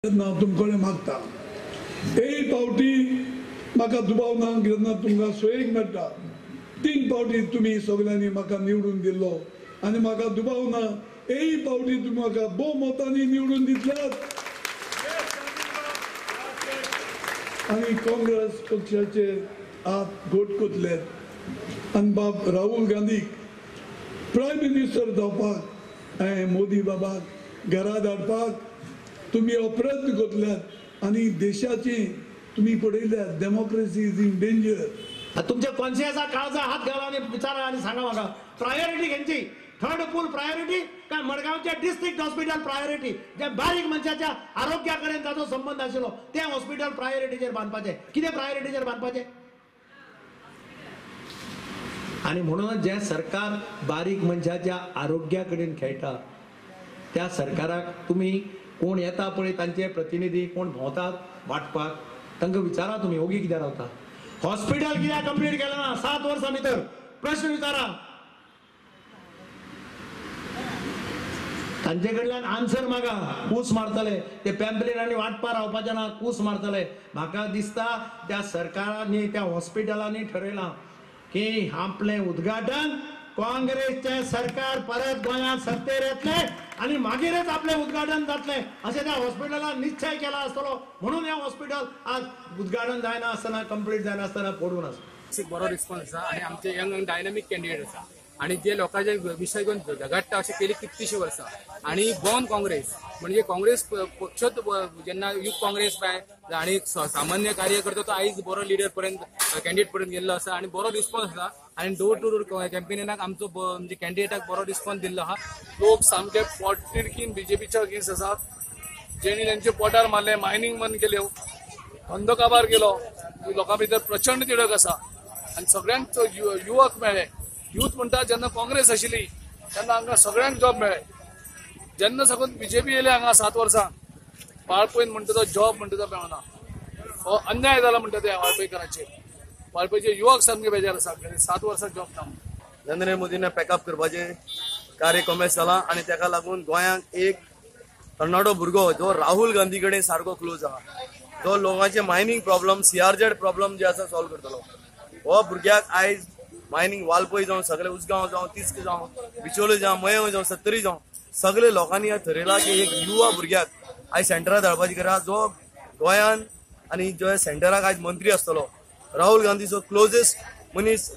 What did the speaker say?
तुमकडे मागता एक पावटी म्हाका दुबाव ना जेन्ना तुमकां सोयेक मेळटा तीन पावटी तुम्ही सगळ्यांनी म्हाका निवडून दिल्लो आनी म्हाका दुबाव ना एक पावटी तुम्ही म्हाका बहुमतांनी निवडून दितल्यात आनी काँग्रेस पक्षाचे हात घोट कोतलेत आनी बाब राहुल गांधीक प्रायम मिनिस्टर जावपाक मोदी बाबाक घरा धाडपाक तुम्ही अप्रयत्न करतल्यात आणि देशाची तुम्ही पडयल्यात डेमोक्रेसी इज इन डेंजर। तुमच्या कॉन्शियन्सा काळजा हात घाला आणि विचारा आणि सांगा म्हाका प्रायोरिटी घेवची थर्ड पूल प्रायोरिटी काय मडगावच्या डिस्ट्रिक्ट हॉस्पिटल प्रायोरिटी जे बारीक मनशाच्या आरोग्या कडेन ताचो संबंध आशिल्लो ते हॉस्पिटल प्रायोरिटीचेर बांदपाचे कितें प्रायोरिटीचेर बांदपाचे आणि म्हणून जे सरकार बारीक मनशाच्या आरोग्या कडेन खेळटा त्या सरकाराक तुम्ही कोण येता पळय तांचे प्रतिनिधी कोण भोंवतात वाटपाक तांकां विचारा तुम्ही ओगी कित्याक रावता हॉस्पिटल कित्याक कंप्लीट केलें ना 7 वर्सां भितर प्रश्न विचारा तांचे कडल्यान आन्सर मागा कूस मारतले ते पॅम्पलेटांनी वाटपा रावपाचे ना कूस मारतले म्हाका दिसता त्या सरकारांनी त्या हॉस्पिटलांनी ठरयलां की आपले उद्घाटन काँग्रेसचे सरकार परत गोंयांत सत्तेर येतले आणि मागीरच आपले उद्घाटन जातले अशें त्या हॉस्पिटलान निश्चय केला आसतलो म्हणून हे हॉस्पिटल आज उद्घाटन जायना आसतना कंप्लीट जायना आसतना पडून आसा बरो रिस्पॉन्स आसा आणि आमचे यंग डायनामिक कॅन्डिडेट आसा आणि जे लोकांचे विशय घेऊन झगडटा अशें केली कितलीशीं वर्सां आणि बॉर्न काँग्रेस म्हणजे काँग्रेस पक्षच जेन्ना युथ काँग्रेस आणि सामान्य कार्यकर्तो तो आयज बरो लिडर पर्यंत कॅन्डिडेट पर्यंत गेल्लो आसा आणि बरो रिस्पॉन्स आसा आणि डोर टू डोर कॅम्पेनिंगाक आमचो म्हणजे कॅन्डिडेटाक बरो रिस्पॉन्स दिल्लो आहा लोक सामके पोटतिडकीन बीजेपीच्या अगेन्स्ट आसात जेणी तेंचे पोटार मारले मायनिंग बंद केल्यो धंदो काबार केलो लोकां भितर प्रचंड तिडक आसा आणि सगळ्यांक युवक मेळ्ळे यूथ म्हणटा जेन्ना काँग्रेस आशिल्ली तेन्ना हांगा सगळ्यांक जॉब मेळ्ळे जेन्ना साकून बीजेपी येयले हांगा 7 वर्सां वाळपयन म्हणटा तो जॉब म्हणटा तो मेळना हो अन्याय जाला म्हणटा ते वाळपयकारांचेर वाळपयचे युवक सामके बेजार आसा 7 वर्सां जॉब ना नरेंद्र मोदीने पॅकअप करपाचे कार्यक्रम जाला आणि ताका लागून गोंयांत एक तरणाटो भुरगो जो राहुल गांधी कडेन सारको क्लोज आहा तो लोकांचे मायनिंग प्रॉब्लम CRZ प्रॉब्लम जे आसा सॉल्व करतलो हो भुरग्याक आयज मायनिंग वालपय जावं सगळे उसगांव जावं तिस्क जावं बिचोले जावं मयव जावं सत्तरी जावं सगळे लोकांनी ठरयला की एक युवा भुरग्याक आयज सेंटराक धाडपाची गरज जो गोंयांत आनी जो सेंटराक आयज मंत्री आसतलो राहुल गांधीचो क्लोजेस्ट मनीस